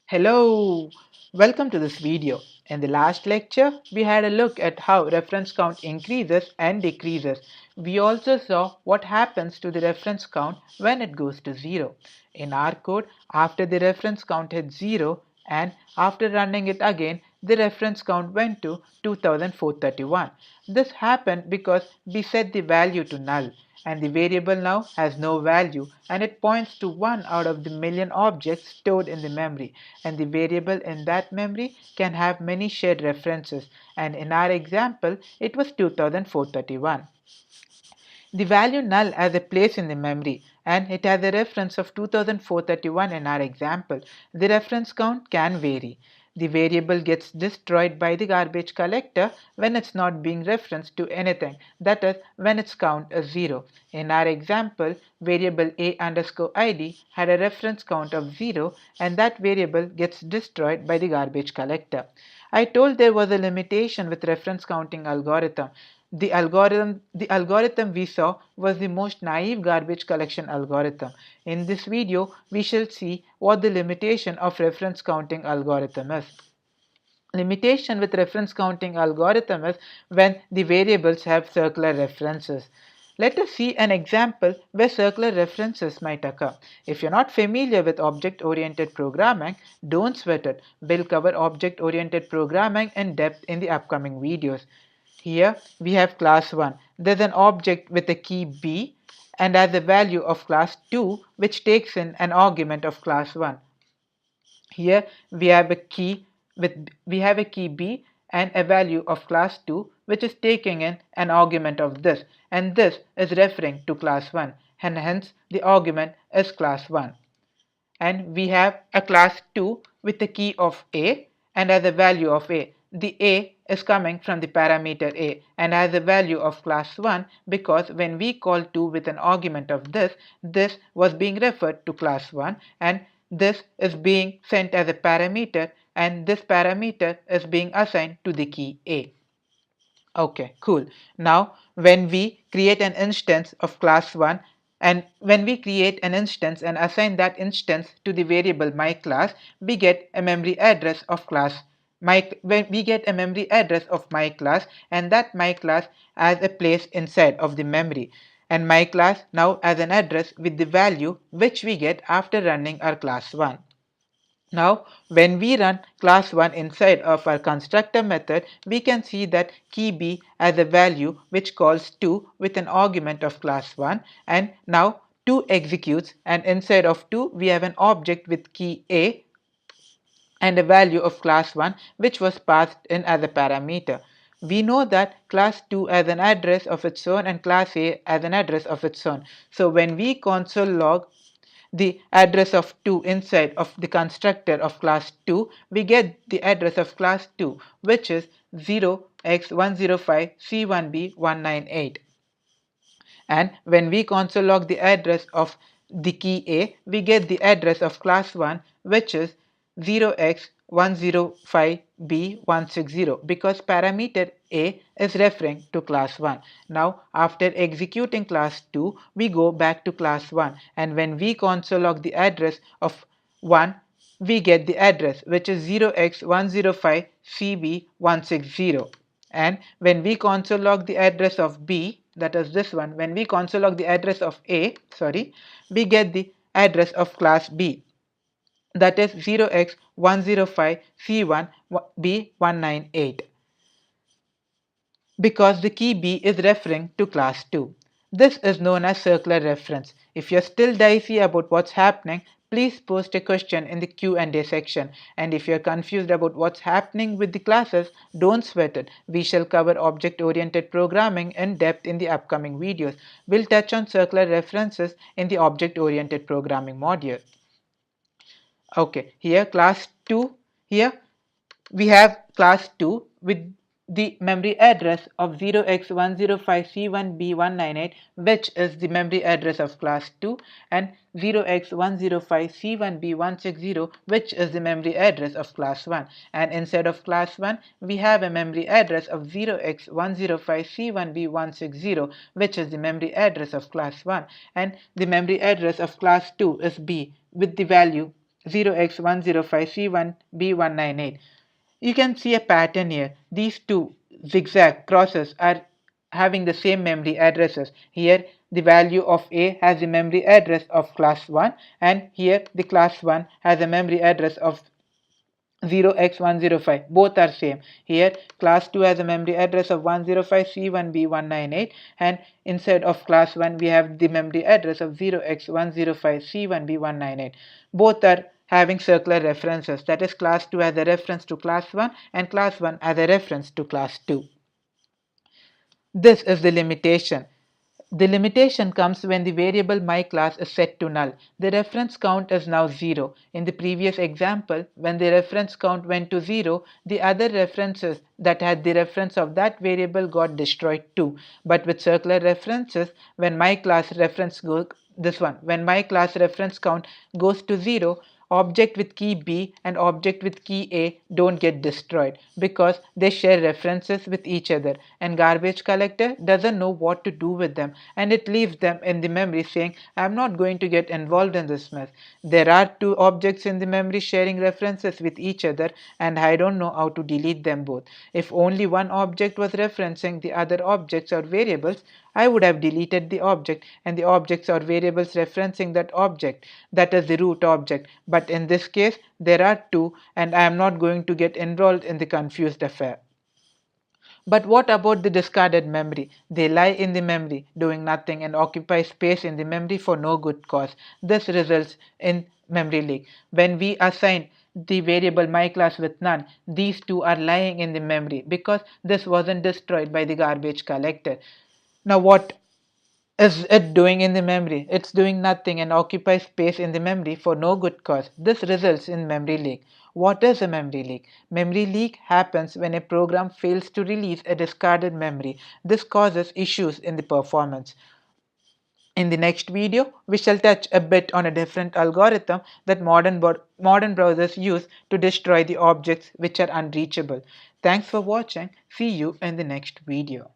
Hello, welcome to this video. In the last lecture, we had a look at how reference count increases and decreases. We also saw what happens to the reference count when it goes to 0. In our code, after the reference count hit 0 and after running it again, the reference count went to 2431. This happened because we set the value to null and the variable now has no value and it points to one out of the million objects stored in the memory, and the variable in that memory can have many shared references, and in our example it was 2431. The value null has a place in the memory and it has a reference of 2431 in our example. The reference count can vary. The variable gets destroyed by the garbage collector when it's not being referenced to anything, that is, when its count is 0. In our example, variable a underscore id had a reference count of 0 and that variable gets destroyed by the garbage collector. I told there was a limitation with reference counting algorithm. The algorithm we saw was the most naive garbage collection algorithm. In this video, we shall see what the limitation of reference counting algorithm is. Limitation with reference counting algorithm is when the variables have circular references. Let us see an example where circular references might occur. If you're not familiar with object-oriented programming, don't sweat it. We'll cover object-oriented programming in depth in the upcoming videos. Here we have class 1. There's an object with a key b and as a value of class 2 which takes in an argument of class 1. Here we have a key b and a value of class 2 which is taking in an argument of this, and this is referring to class 1 and hence the argument is class 1. And we have a class 2 with the key of a and as a value of a. The a is coming from the parameter a and has a value of class 1 because when we call 2 with an argument of this was being referred to class 1 and this is being sent as a parameter and this parameter is being assigned to the key a. Okay, cool. Now, when we create an instance of class 1 and when we create an instance and assign that instance to the variable myClass, we get a memory address of class myClass, and that myClass has a place inside of the memory. And myClass now has an address with the value which we get after running our class 1. Now, when we run class 1 inside of our constructor method, we can see that key b has a value which calls 2 with an argument of class 1, and now 2 executes, and inside of 2 we have an object with key a and a value of class 1 which was passed in as a parameter. We know that class 2 has an address of its own and class A has an address of its own. So when we console log the address of 2 inside of the constructor of class 2, we get the address of class 2 which is 0x105c1b198. And when we console log the address of the key A, we get the address of class 1 which is 0x105b160 because parameter A is referring to class 1. Now, after executing class 2, we go back to class 1, and when we console log the address of 1, we get the address which is 0x105cb160. And when we console log the address of B, that is this one, when we console log the address of A, we get the address of class B, that is 0x105c1b198 because the key B is referring to class 2. This is known as circular reference. If you're still dicey about what's happening, please post a question in the Q&A section. And if you're confused about what's happening with the classes, don't sweat it. We shall cover object-oriented programming in depth in the upcoming videos. We'll touch on circular references in the object-oriented programming module. Okay, here we have class 2 with the memory address of 0x105c1b198 which is the memory address of class 2 and 0x105c1b160 which is the memory address of class 1, and inside of class 1 we have a memory address of 0x105c1b160 which is the memory address of class 1, and the memory address of class 2 is b with the value 0x105C1B198. You can see a pattern here. These two zigzag crosses are having the same memory addresses. Here the value of A has the memory address of class 1, and here the class 1 has a memory address of 0x105. Both are same. Here class 2 has a memory address of 105C1B198, and instead of class 1 we have the memory address of 0x105C1B198. Both are having circular references, that is class 2 as a reference to class 1 and class 1 as a reference to class 2. This is the limitation. The limitation comes when the variable myClass is set to null. The reference count is now 0. In the previous example, when the reference count went to 0, the other references that had the reference of that variable got destroyed too. But with circular references, when myClass reference when myClass reference count goes to 0, object with key B and object with key A don't get destroyed because they share references with each other, and garbage collector doesn't know what to do with them, and it leaves them in the memory saying, I'm not going to get involved in this mess. There are two objects in the memory sharing references with each other, and I don't know how to delete them both. If only one object was referencing the other objects or variables, I would have deleted the object and the objects or variables referencing that object, that is the root object. But in this case, there are two, and I am not going to get involved in the confused affair. But what about the discarded memory? They lie in the memory, doing nothing, and occupy space in the memory for no good cause. This results in memory leak. When we assign the variable myClass with none, these two are lying in the memory because this wasn't destroyed by the garbage collector. Now what is it doing in the memory? It's doing nothing and occupies space in the memory for no good cause. This results in memory leak. What is a memory leak? Memory leak happens when a program fails to release a discarded memory. This causes issues in the performance. In the next video, we shall touch a bit on a different algorithm that modern browsers use to destroy the objects which are unreachable. Thanks for watching. See you in the next video.